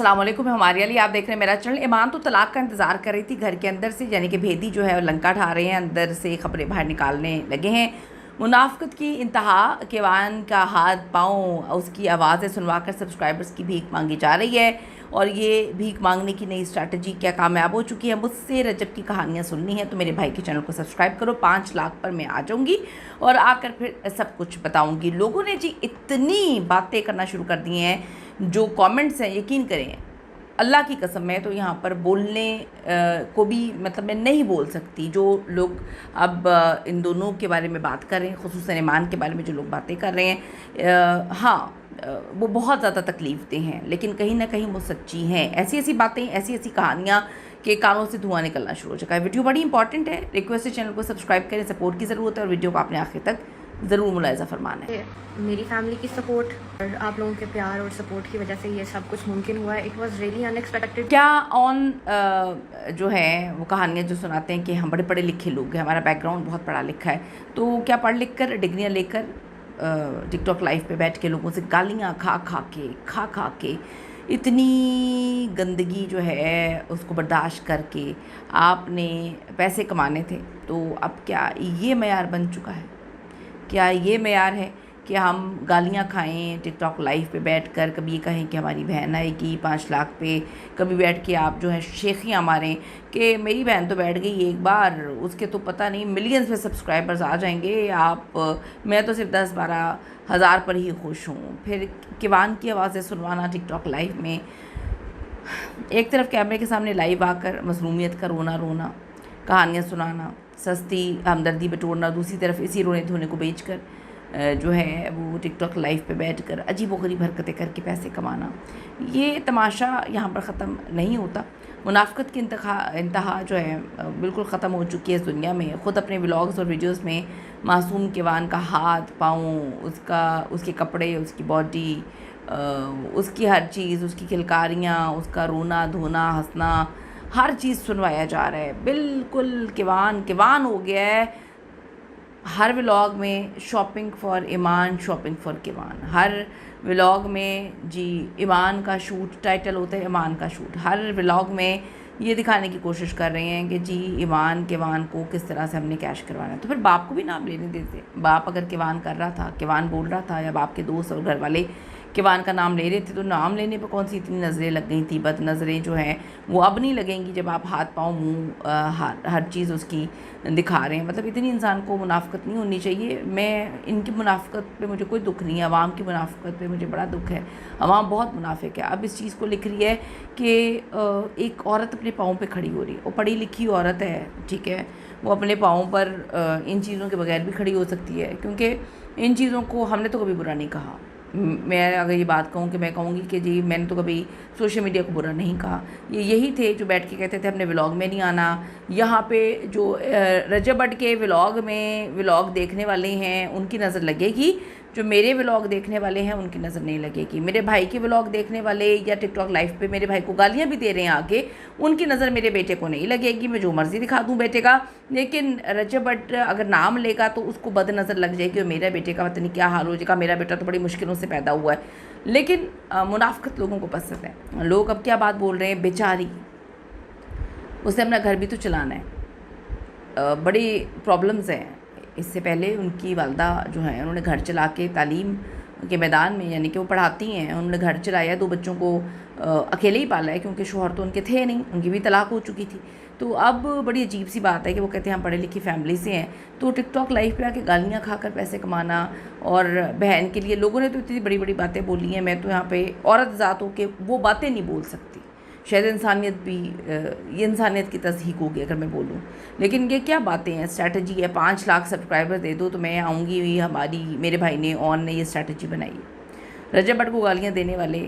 अस्सलाम वालेकुम, हमारे लिए आप देख रहे हैं मेरा चैनल। ईमान तो तलाक का इंतज़ार कर रही थी घर के अंदर से, यानी कि भेदी जो है लंका ढा रहे हैं, अंदर से खबरें बाहर निकालने लगे हैं। मुनाफ़िक़त की इंतहा, केवान का हाथ पाँव उसकी आवाज़ें सुनवाकर सब्सक्राइबर्स की भीख मांगी जा रही है। और ये भीख मांगने की नई स्ट्रैटेजी क्या कामयाब हो चुकी है। मुझसे रजब की कहानियाँ सुननी है तो मेरे भाई के चैनल को सब्सक्राइब करो। 5 लाख पर मैं आ जाऊँगी और आकर फिर सब कुछ बताऊँगी। लोगों ने जी इतनी बातें करना शुरू कर दी हैं, जो कमेंट्स हैं यकीन करें, अल्लाह की कसम मैं तो यहाँ पर बोलने को भी मतलब मैं नहीं बोल सकती। जो लोग अब इन दोनों के बारे में बात कर रहे हैं, ख़ुसूसन ईमान के बारे में जो लोग बातें कर रहे हैं, हाँ, वो बहुत ज़्यादा तकलीफ़ दें हैं, लेकिन कहीं ना कहीं वो सच्ची हैं। ऐसी ऐसी बातें, ऐसी ऐसी कहानियाँ के कानों से धुआं निकलना शुरू हो चुका है। वीडियो बड़ी इंपॉर्टेंट है, रिक्वेस्ट है चैनल को सब्सक्राइब करें, सपोर्ट की ज़रूरत है और वीडियो को आपने आखिर तक ज़रूर मुलाहिज़ा फरमाना है। मेरी फैमिली की सपोर्ट और आप लोगों के प्यार और सपोर्ट की वजह से ये सब कुछ मुमकिन हुआ है। It was really unexpected. क्या ऑन जो है वो कहानियाँ जो सुनाते हैं कि हम बड़े पढ़े लिखे लोग हैं, हमारा बैकग्राउंड बहुत पढ़ा लिखा है, तो क्या पढ़ लिख कर डिग्रियाँ लेकर टिकटॉक लाइव पे बैठ के लोगों से गालियाँ खा खा के इतनी गंदगी जो है उसको बर्दाश्त करके आपने पैसे कमाने थे, तो अब क्या ये मेयार बन चुका है? क्या ये मेयार है कि हम गालियाँ खाएं टिकटॉक लाइव पे बैठकर? कभी ये कहें कि हमारी बहन आएगी 5 लाख पे, कभी बैठ के आप जो है शेखियाँ मारें कि मेरी बहन तो बैठ गई एक बार, उसके तो पता नहीं मिलियंस में सब्सक्राइबर्स आ जाएंगे, मैं तो सिर्फ 10-12 हज़ार पर ही खुश हूँ। फिर किवान की आवाज़ें सुनवाना टिकटॉक लाइव में, एक तरफ कैमरे के सामने लाइव आकर मज़लूमियत का रोना कहानियाँ सुनाना, सस्ती हमदर्दी बटोरना, दूसरी तरफ इसी रोने धोने को बेचकर जो है वो टिकटॉक लाइव पे बैठकर अजीब व गरीब हरकतें करके पैसे कमाना। ये तमाशा यहाँ पर ख़त्म नहीं होता। मुनाफ़िक़त की इंतहा जो है बिल्कुल ख़त्म हो चुकी है इस दुनिया में। ख़ुद अपने व्लॉग्स और वीडियोस में मासूम किवान का हाथ पाँव, उसके कपड़े, उसकी बॉडी, उसकी हर चीज़, उसकी खिलकारियाँ, उसका रोना धोना हंसना, हर चीज़ सुनवाया जा रहा है। बिल्कुल किवान हो गया है। हर व्लॉग में shopping for Imaan, shopping for Kivaan, हर व्लॉग में जी ईमान का शूट, टाइटल होता है ईमान का शूट। हर व्लॉग में ये दिखाने की कोशिश कर रहे हैं कि जी ईमान किवान को किस तरह से हमने कैश करवाना है। तो फिर बाप को भी नाम लेने देते। बाप अगर किवान कर रहा था, किवान बोल रहा था, या बाप के दोस्त और घर वाले किवान का नाम ले रहे थे, तो नाम लेने पर कौन सी इतनी नज़रें लग गई थी? बद नज़रें जो हैं वो अब नहीं लगेंगी जब आप हाथ पाँव मुँह हर चीज़ उसकी दिखा रहे हैं। मतलब इतनी इंसान को मुनाफ़िक़त नहीं होनी चाहिए। मैं इनकी मुनाफ़िक़त पे मुझे कोई दुख नहीं है, अवाम की मुनाफ़िक़त पे मुझे बड़ा दुख है। अवाम बहुत मुनाफिक है। अब इस चीज़ को लिख रही है कि एक औरत अपने पाँव पे खड़ी हो रही है, वो पढ़ी लिखी औरत है, ठीक है, वो अपने पाँव पर इन चीज़ों के बगैर भी खड़ी हो सकती है, क्योंकि इन चीज़ों को हमने तो कभी बुरा नहीं कहा। मैं अगर ये बात कहूँ कि मैं कहूँगी कि जी मैंने तो कभी सोशल मीडिया को बुरा नहीं कहा। ये यही थे जो बैठ के कहते थे अपने व्लॉग में नहीं आना। यहाँ पे जो रजब बट के व्लॉग देखने वाले हैं उनकी नज़र लगेगी, जो मेरे व्लॉग देखने वाले हैं उनकी नज़र नहीं लगेगी। मेरे भाई के व्लॉग देखने वाले या टिकटॉक लाइव पे मेरे भाई को गालियाँ भी दे रहे हैं आगे, उनकी नज़र मेरे बेटे को नहीं लगेगी। मैं जो मर्ज़ी दिखा दूँ बेटे का, लेकिन रजब बट अगर नाम लेगा तो उसको बद नज़र लग जाएगी और मेरा बेटे का पता नहीं क्या हाल हो जाएगा। मेरा बेटा तो बड़ी मुश्किलों से पैदा हुआ है। लेकिन मुनाफ़िक़त लोगों को पसंद है। लोग अब क्या बात बोल रहे हैं, बेचारी, उसे अपना घर भी तो चलाना है, बड़ी प्रॉब्लम्स हैं। इससे पहले उनकी वालदा जो है उन्होंने घर चला के तालीम के मैदान में, यानी कि वो पढ़ाती हैं, उन्होंने घर चलाया, 2 बच्चों को अकेले ही पाला है, क्योंकि शौहर तो उनके थे नहीं, उनकी भी तलाक हो चुकी थी। तो अब बड़ी अजीब सी बात है कि वो कहते हैं हम पढ़े लिखी फैमिली से हैं, तो टिकटॉक लाइव पे आके गालियाँ खाकर पैसे कमाना। और बहन के लिए लोगों ने तो इतनी बड़ी बड़ी बातें बोली हैं, मैं तो यहाँ पे औरत ज़ात हो के वो बातें नहीं बोल सकती। शायद इंसानियत भी, ये इंसानियत की तस्दीक होगी अगर मैं बोलूँ। लेकिन ये क्या बातें हैं, स्ट्रैटेजी है 5 लाख सब्सक्राइबर दे दो तो मैं आऊँगी। मेरे भाई ने ऑन ने ये स्ट्रैटेजी बनाई है। रजब बट को गालियाँ देने वाले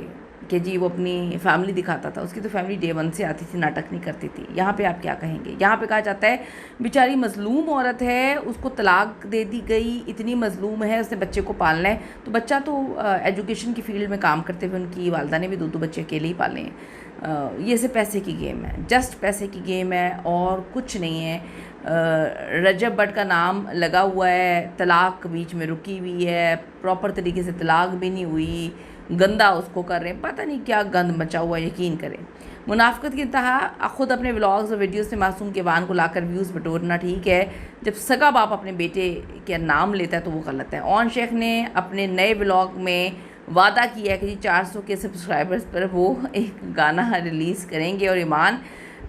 कि जी वो अपनी फैमिली दिखाता था, उसकी तो फैमिली डे 1 से आती थी, नाटक नहीं करती थी। यहाँ पे आप क्या कहेंगे? यहाँ पे कहा जाता है बेचारी मज़लूम औरत है, उसको तलाक दे दी गई, इतनी मज़लूम है, उसने बच्चे को पालना है। तो बच्चा तो एजुकेशन की फील्ड में काम करते हुए उनकी वालदा ने भी 2 बच्चे अकेले ही पाले हैं। ये सिर्फ पैसे की गेम है, जस्ट पैसे की गेम है और कुछ नहीं है। रजब बट का नाम लगा हुआ है, तलाक बीच में रुकी हुई है, प्रॉपर तरीके से तलाक भी नहीं हुई, गंदा उसको कर रहे हैं, पता नहीं क्या गंद मचा हुआ, यकीन करें। मुनाफ़िक़त की इंतहा, ख़ुद अपने व्लॉग्स और वीडियोस में मासूम किवान को लाकर व्यूज़ बटोरना ठीक है, जब सगा बाप अपने बेटे का नाम लेता है तो वो गलत है। ओन शेख ने अपने नए व्लॉग में वादा किया है कि जी 400 के सब्सक्राइबर्स पर वो एक गाना रिलीज़ करेंगे और ईमान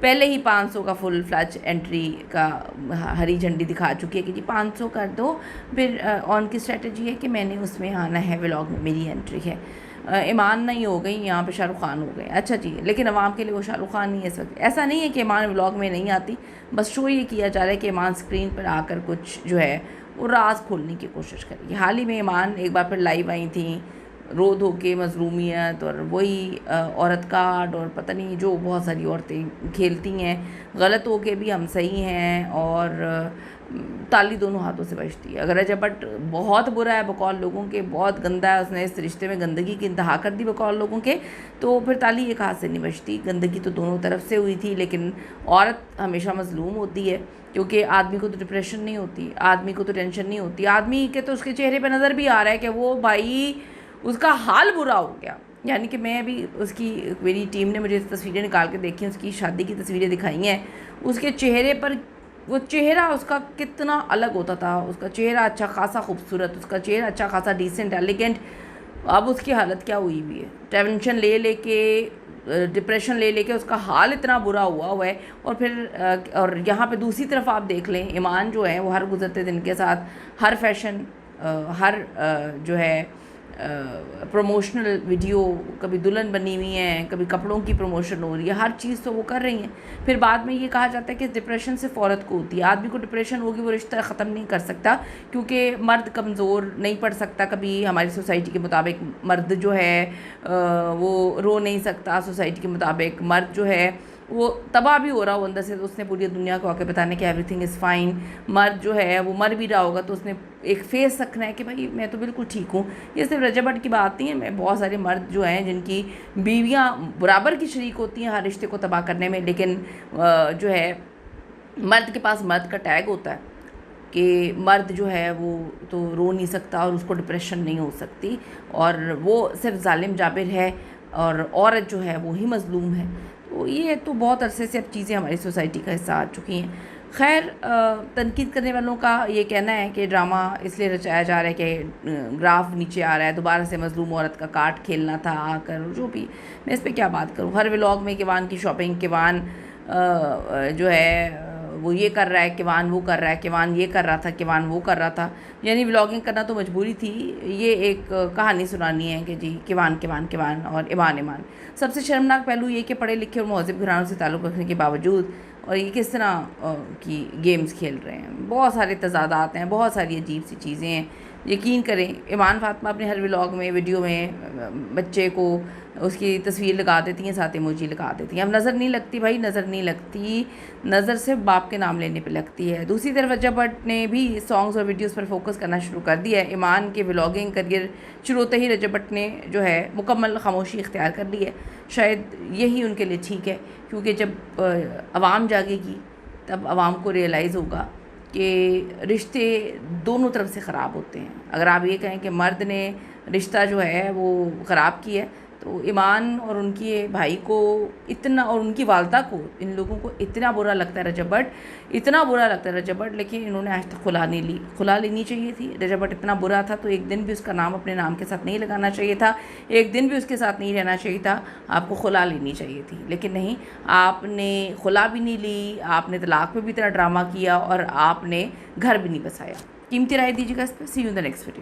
पहले ही 500 का फुल फ्लैज एंट्री का हरी झंडी दिखा चुकी है कि जी 500 कर दो। फिर ऑन की स्ट्रेटजी है कि मैंने उसमें आना है, व्लॉग में मेरी एंट्री है। ईमान नहीं हो गई, यहाँ पे शाहरुख खान हो गए। अच्छा जी, लेकिन अवाम के लिए वो शाहरुख खान नहीं है इस वक्त। ऐसा नहीं है कि ईमान व्लॉग में नहीं आती, बस शो ये किया जा रहा है कि ईमान स्क्रीन पर आकर कुछ जो है वो राज खोलने की कोशिश करेगी। हाल ही में ईमान एक बार फिर लाइव आई थी, रो धो के मजलूमियत और वही औरत कार्ड और पता नहीं जो बहुत सारी औरतें खेलती हैं, गलत हो के भी हम सही हैं, और ताली दोनों हाथों से बजती है। अगर रजब भट्ट बहुत बुरा है बकौल लोगों के, बहुत गंदा है, उसने इस रिश्ते में गंदगी की इंतहा कर दी बकौल लोगों के, तो फिर ताली एक हाथ से नहीं बजती। गंदगी तो दोनों तरफ से हुई थी, लेकिन औरत हमेशा मजलूम होती है, क्योंकि आदमी को तो डिप्रेशन नहीं होती, आदमी को तो टेंशन नहीं होती, आदमी के तो उसके चेहरे पर नज़र भी आ रहा है कि वो भाई उसका हाल बुरा हो गया। यानी कि मैं अभी उसकी, मेरी टीम ने मुझे तस्वीरें निकाल के देखी, उसकी शादी की तस्वीरें दिखाई हैं, उसके चेहरे पर वो चेहरा उसका कितना अलग होता था, उसका चेहरा अच्छा खासा खूबसूरत, उसका चेहरा अच्छा खासा डिसेंट एलिगेंट, अब उसकी हालत क्या हुई हुई है। टेंशन ले लेके, डिप्रेशन ले लेके उसका हाल इतना बुरा हुआ है। और फिर और यहाँ पे दूसरी तरफ आप देख लें, ईमान जो है वो हर गुजरते दिन के साथ हर फैशन, हर जो है प्रमोशनल वीडियो, कभी दुल्हन बनी हुई हैं, कभी कपड़ों की प्रमोशन हो रही है, हर चीज़ तो वो कर रही हैं। फिर बाद में ये कहा जाता है कि डिप्रेशन सिर्फ औरत को होती है, आदमी को डिप्रेशन होगी वो रिश्ता ख़त्म नहीं कर सकता, क्योंकि मर्द कमज़ोर नहीं पड़ सकता कभी। हमारी सोसाइटी के मुताबिक मर्द जो है वो रो नहीं सकता, सोसाइटी के मुताबिक मर्द जो है वो तबाह भी हो रहा हो अंदर से, तो उसने पूरी दुनिया को आके बताने कि एवरीथिंग इज़ फाइन। मर्द जो है वो मर भी रहा होगा तो उसने एक फेस रखना है कि भाई मैं तो बिल्कुल ठीक हूँ। ये सिर्फ रजब भट्ट की बात नहीं है, मैं बहुत सारे मर्द जो हैं जिनकी बीवियाँ बराबर की शरीक होती हैं हर रिश्ते को तबाह करने में, लेकिन जो है मर्द के पास मर्द का टैग होता है कि मर्द जो है वो तो रो नहीं सकता और उसको डिप्रेशन नहीं हो सकती, और वो सिर्फ जालिम जाबिर है और औरत जो है वो ही मज़लूम है। तो ये तो बहुत अरसे से अब चीज़ें हमारी सोसाइटी का हिस्सा आ चुकी हैं। खैर, तनकीद करने वालों का ये कहना है कि ड्रामा इसलिए रचाया जा रहा है कि ग्राफ नीचे आ रहा है, दोबारा से मज़लूम औरत का कार्ड खेलना था आकर, जो भी। मैं इस पर क्या बात करूँ, हर व्लॉग में किवान की शॉपिंग, किवान जो है वो ये कर रहा है, किवान वो कर रहा है, किवान ये कर रहा था, किवान वो कर रहा था। यानी व्लॉगिंग करना तो मजबूरी थी, ये एक कहानी सुनानी है कि जी किवान किवान किवान और ईमान ईमान। सबसे शर्मनाक पहलू ये कि पढ़े लिखे और महज़ब घरानों से ताल्लुक़ रखने के बावजूद और ये किस तरह की गेम्स खेल रहे हैं। बहुत सारे तज़ादात हैं, बहुत सारी अजीब सी चीज़ें हैं। यकीन करें, ईमान फातिमा अपने हर व्लॉग में, वीडियो में बच्चे को उसकी तस्वीर लगा देती हैं, साथ इमोजी लगा देती हैं। अब नज़र नहीं लगती भाई, नज़र नहीं लगती, नज़र सिर्फ बाप के नाम लेने पे लगती है। दूसरी तरफ रजब भट्ट ने भी सॉन्ग्स और वीडियोस पर फोकस करना शुरू कर दिया है। ईमान के व्लॉगिंग करियर शुरू होते ही रजब भट्ट ने जो है मुकम्मल खामोशी इख्तियार कर ली है। शायद यही उनके लिए ठीक है, क्योंकि जब आवाम जागेगी तब आवाम को रियलाइज़ होगा कि रिश्ते दोनों तरफ से ख़राब होते हैं। अगर आप ये कहें कि मर्द ने रिश्ता जो है वो ख़राब किया है, तो ईमान और उनके भाई को इतना, और उनकी वालदा को, इन लोगों को इतना बुरा लगता है रजब भट्ट, इतना बुरा लगता है रजब भट्ट, लेकिन इन्होंने आज तक खुला नहीं ली। खुला लेनी चाहिए थी। रजब भट्ट इतना बुरा था तो एक दिन भी उसका नाम अपने नाम के साथ नहीं लगाना चाहिए था, एक दिन भी उसके साथ नहीं रहना चाहिए था, आपको खुला लेनी चाहिए थी। लेकिन नहीं, आपने खुला भी नहीं ली, आपने तलाक पे भी इतना ड्रामा किया और आपने घर भी नहीं बसाया। कीमती राय दीजिएगा इस पर। See you in the next video.